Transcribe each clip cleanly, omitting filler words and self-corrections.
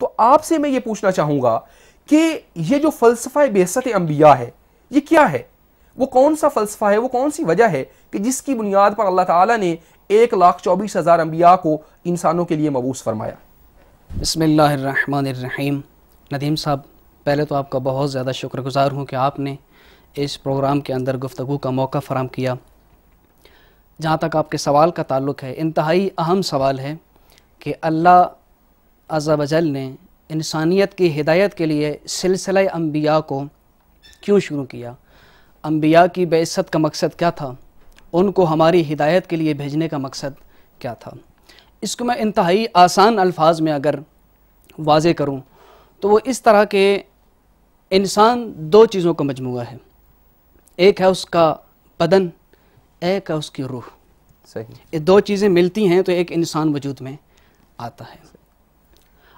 تو آپ سے میں یہ پوچھنا چاہوں گا کہ یہ جو فلسفہ بعثت انبیاء ہے یہ کیا ہے؟ وہ کون سا فلسفہ ہے، وہ کون سی وجہ ہے کہ جس کی بنیاد پر اللہ تعالیٰ نے 1,24,000 انبیاء کو انسانوں کے لیے مبعوث فرمایا؟ بسم اللہ الرحمن الرحیم۔ ندیم صاحب، پہلے تو آپ کا بہت زیادہ شکر گزار ہوں کہ آپ نے اس پروگرام کے اندر گفتگو کا موقع فراہم کیا۔ جہاں تک آپ کے سوال کا تعلق ہے، انتہائی اہم سوال ہے کہ اللہ عز و جل نے انسانیت کی ہدایت کے لیے سلسلہ انبیاء کو کیوں شروع کیا؟ انبیاء کی بعثت کا مقصد کیا تھا؟ ان کو ہماری ہدایت کے لیے بھیجنے کا مقصد کیا تھا؟ اس کو میں انتہائی آسان الفاظ میں اگر واضح کروں تو وہ اس طرح کہ انسان دو چیزوں کا مجموعہ ہے، ایک ہے اس کا بدن، ایک ہے اس کی روح۔ صحیح۔ یہ دو چیزیں ملتی ہیں تو ایک انسان وجود میں آتا ہے۔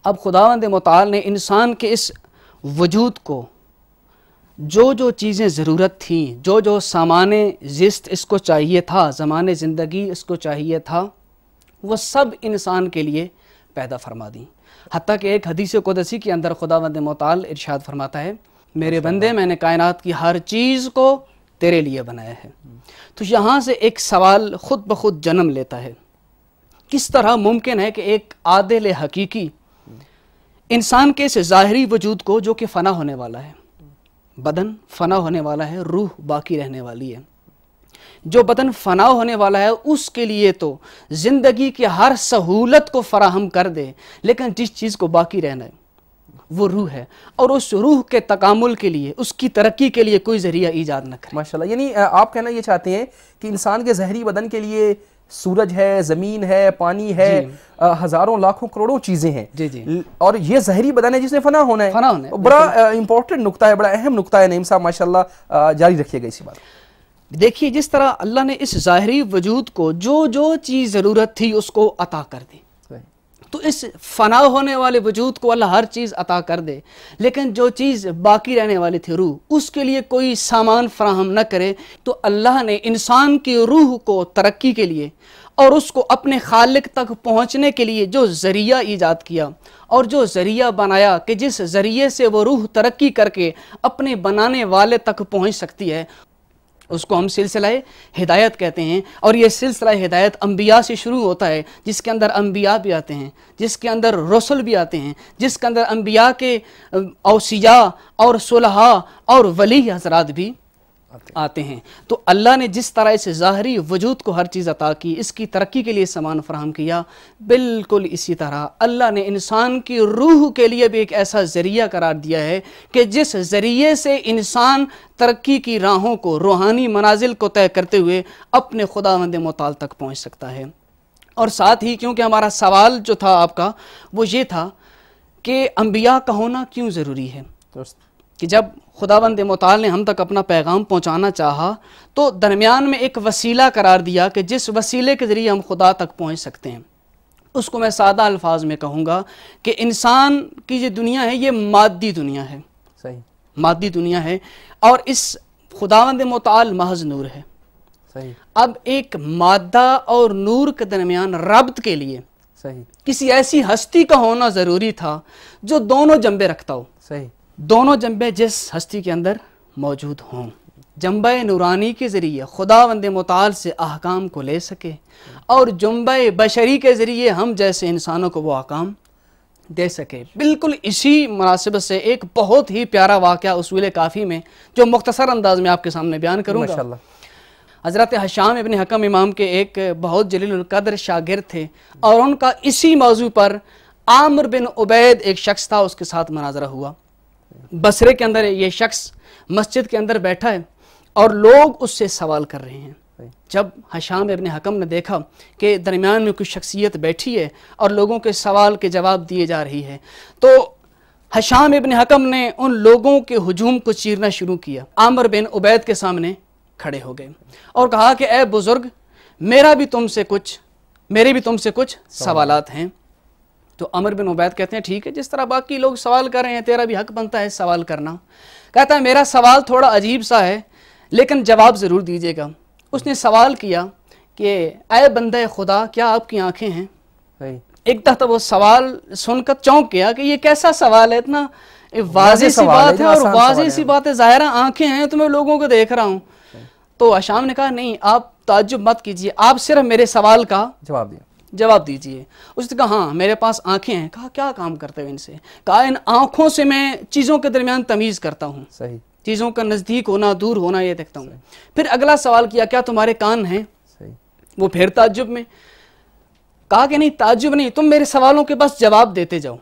اب خداوند متعال نے انسان کے اس وجود کو جو جو چیزیں ضرورت تھیں، جو جو سامان زیست اس کو چاہیے تھا، زمان زندگی اس کو چاہیے تھا، وہ سب انسان کے لیے پیدا فرما دیں۔ حتیٰ کہ ایک حدیث قدسی کے اندر خداوند متعال ارشاد فرماتا ہے، میرے بندے میں نے کائنات کی ہر چیز کو تیرے لیے بنایا ہے۔ تو یہاں سے ایک سوال خود بخود جنم لیتا ہے، کس طرح ممکن ہے کہ ایک عادل حقیقی انسان کے اس ظاہری وجود کو جو کہ فنا ہونے والا ہے، بدن فنا ہونے والا ہے، روح باقی رہنے والی ہے، جو بدن فنا ہونے والا ہے اس کے لیے تو زندگی کی ہر سہولت کو فراہم کر دے، لیکن جس چیز کو باقی رہنا ہے وہ روح ہے، اور اس روح کے تکامل کے لیے، اس کی ترقی کے لیے کوئی ذریعہ ایجاد نہ کرے۔ ماشاءاللہ، یعنی آپ کہنا یہ چاہتے ہیں کہ انسان کے ظاہری بدن کے لیے سورج ہے، زمین ہے، پانی ہے، ہزاروں لاکھوں کروڑوں چیزیں ہیں، اور یہ ظاہری بدن ہے جس نے فنا ہونا ہے۔ بڑا امپورٹنٹ نقطہ ہے، بڑا اہم نقطہ ہے نعیم صاحب، ماشاءاللہ جاری رکھیے گا اسی بات۔ دیکھیے جس طرح اللہ نے اس ظاہری وجود کو جو جو چیز ضرورت تھی اس کو عطا کر دی، تو اس فنا ہونے والے وجود کو اللہ ہر چیز عطا کر دے، لیکن جو چیز باقی رہنے والی تھی روح، اس کے لیے کوئی سامان فراہم نہ کرے، تو اللہ نے انسان کی روح کو ترقی کے لیے اور اس کو اپنے خالق تک پہنچنے کے لیے جو ذریعہ ایجاد کیا اور جو ذریعہ بنایا کہ جس ذریعے سے وہ روح ترقی کر کے اپنے بنانے والے تک پہنچ سکتی ہے، اس کو ہم سلسلہ ہدایت کہتے ہیں۔ اور یہ سلسلہ ہدایت انبیاء سے شروع ہوتا ہے، جس کے اندر انبیاء بھی آتے ہیں، جس کے اندر رسل بھی آتے ہیں، جس کے اندر انبیاء کے اوصیاء اور صلحاء اور ولی حضرات بھی آتے ہیں۔ تو اللہ نے جس طرح اس ظاہری وجود کو ہر چیز عطا کی، اس کی ترقی کے لیے سامان فراہم کیا، بالکل اسی طرح اللہ نے انسان کی روح کے لیے بھی ایک ایسا ذریعہ قرار دیا ہے کہ جس ذریعے سے انسان ترقی کی راہوں کو، روحانی منازل کو طے کرتے ہوئے اپنے خداوند متعال تک پہنچ سکتا ہے۔ اور ساتھ ہی کیونکہ ہمارا سوال جو تھا آپ کا وہ یہ تھا کہ انبیاء کا ہونا کیوں ضروری ہے، کہ جب خداوند متعال نے ہم تک اپنا پیغام پہنچانا چاہا تو درمیان میں ایک وسیلہ قرار دیا کہ جس وسیلے کے ذریعے ہم خدا تک پہنچ سکتے ہیں۔ اس کو میں سادہ الفاظ میں کہوں گا کہ انسان کی جو دنیا ہے یہ مادی دنیا ہے، صحیح، مادی دنیا ہے، اور اس خداوند متعال محض نور ہے۔ صحیح۔ اب ایک مادہ اور نور کے درمیان ربط کے لیے صحیح کسی ایسی ہستی کا ہونا ضروری تھا جو دونوں جنبے رکھتا ہو، صحیح، دونوں جنبے جس ہستی کے اندر موجود ہوں، جنبہ نورانی کے ذریعے خداوند متعال سے احکام کو لے سکے، اور جنبہ بشری کے ذریعے ہم جیسے انسانوں کو وہ احکام دے سکے۔ بالکل اسی مناسبت سے ایک بہت ہی پیارا واقعہ اصول کافی میں جو مختصر انداز میں آپ کے سامنے بیان کروں گا۔ ماشاءاللہ۔ حضرت حشام ابن حکم امام کے ایک بہت جلیل القدر شاگرد تھے، اور ان کا اسی موضوع پر عامر بن عبید ایک شخص تھا، اس کے ساتھ مناظرہ ہوا۔ بصرے کے اندر یہ شخص مسجد کے اندر بیٹھا ہے اور لوگ اس سے سوال کر رہے ہیں۔ جب حشام ابن حکم نے دیکھا کہ درمیان میں کچھ شخصیت بیٹھی ہے اور لوگوں کے سوال کے جواب دیے جا رہی ہے، تو حشام ابن حکم نے ان لوگوں کے ہجوم کو چیرنا شروع کیا۔ عامر بن عبید کے سامنے کھڑے ہو گئے اور کہا کہ اے بزرگ، میرے بھی تم سے کچھ سوالات ہیں۔ تو عامر بن عبید کہتے ہیں ٹھیک ہے، جس طرح باقی لوگ سوال کر رہے ہیں تیرا بھی حق بنتا ہے سوال کرنا۔ کہتا ہے میرا سوال تھوڑا عجیب سا ہے لیکن جواب ضرور دیجیے گا۔ اس نے سوال کیا کہ اے بندہ خدا، کیا آپ کی آنکھیں ہیں؟ ایک دفعہ وہ سوال سن کر چونک گیا کہ یہ کیسا سوال ہے، اتنا واضح سی بات ہے اور واضح سی بات ہے، ظاہرہ آنکھیں ہیں تو میں لوگوں کو دیکھ رہا ہوں. تو حشام نے کہا نہیں آپ تعجب مت کیجئے، آپ صرف میرے سوال کا جواب دیجئے. اس نے کہا ہاں میرے پاس آنکھیں ہیں. کہا کیا کام کرتے ہو ان سے؟ کہا ان آنکھوں سے میں چیزوں کے درمیان تمیز کرتا ہوں، چیزوں کا نزدیک ہونا دور ہونا یہ دیکھتا ہوں. پھر اگلا سوال کیا کیا تمہارے کان ہیں؟ وہ پھر تعجب میں. کہا کہ نہیں تعجب نہیں، تم میرے سوالوں کے بس جواب دیتے جاؤ.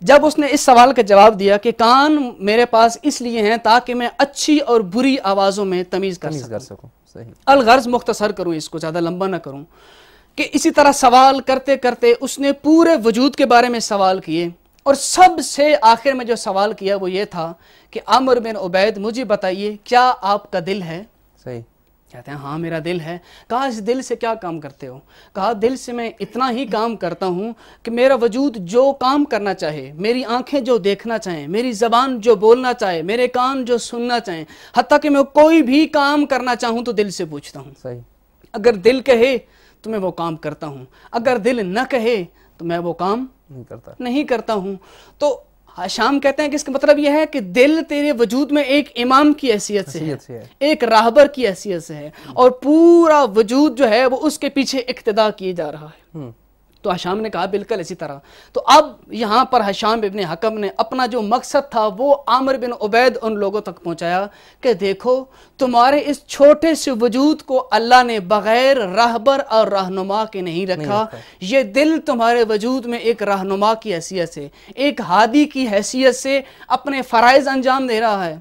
جب اس نے اس سوال کا جواب دیا کہ کان میرے پاس اس لیے ہیں تاکہ میں اچھی اور بری آوازوں میں تمیز کر سکوں. الغرض مختصر کروں اس کو، زیادہ لمبا نہ کروں، کہ اسی طرح سوال کرتے کرتے اس نے پورے وجود کے بارے میں سوال کیے، اور سب سے آخر میں جو سوال کیا وہ یہ تھا کہ عامر بن عبید مجھے بتائیے کیا آپ کا دل ہے؟ کہتے ہیں ہاں میرا دل ہے. کہا اس دل سے کیا کام کرتے ہو؟ کہا دل سے میں اتنا ہی کام کرتا ہوں کہ میرا وجود جو کام کرنا چاہے، میری آنکھیں جو دیکھنا چاہیں، میری زبان جو بولنا چاہے، میرے کان جو سننا چاہیں، حتیٰ کہ میں کوئی بھی کام کرنا چاہوں تو دل سے پوچھتا ہوں. اگر دل کہے تو میں وہ کام کرتا ہوں، اگر دل نہ کہے تو میں وہ کام نہیں کرتا ہوں. تو حشام کہتے ہیں کہ اس کا مطلب یہ ہے کہ دل تیرے وجود میں ایک امام کی حیثیت سے ہے، ایک راہبر کی حیثیت سے ہے، اور پورا وجود جو ہے وہ اس کے پیچھے اقتدا کیے جا رہا ہے. تو حشام نے کہا بالکل اسی طرح. تو اب یہاں پر حشام ابن حکم نے اپنا جو مقصد تھا وہ عامر بن عبید ان لوگوں تک پہنچایا کہ دیکھو تمہارے اس چھوٹے سے وجود کو اللہ نے بغیر راہبر اور رہنما کے نہیں رکھا. یہ دل تمہارے وجود میں ایک رہنما کی حیثیت سے، ایک ہادی کی حیثیت سے اپنے فرائض انجام دے رہا ہے،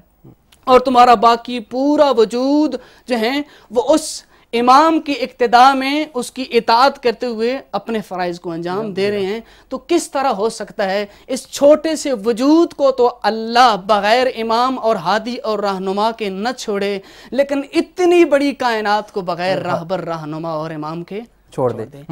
اور تمہارا باقی پورا وجود جو ہے وہ اس امام کی اقتداء میں اس کی اطاعت کرتے ہوئے اپنے فرائض کو انجام دے رہے ہیں. تو کس طرح ہو سکتا ہے اس چھوٹے سے وجود کو تو اللہ بغیر امام اور ہادی اور رہنما کے نہ چھوڑے، لیکن اتنی بڑی کائنات کو بغیر راہبر رہنما اور امام کے چھوڑ دے.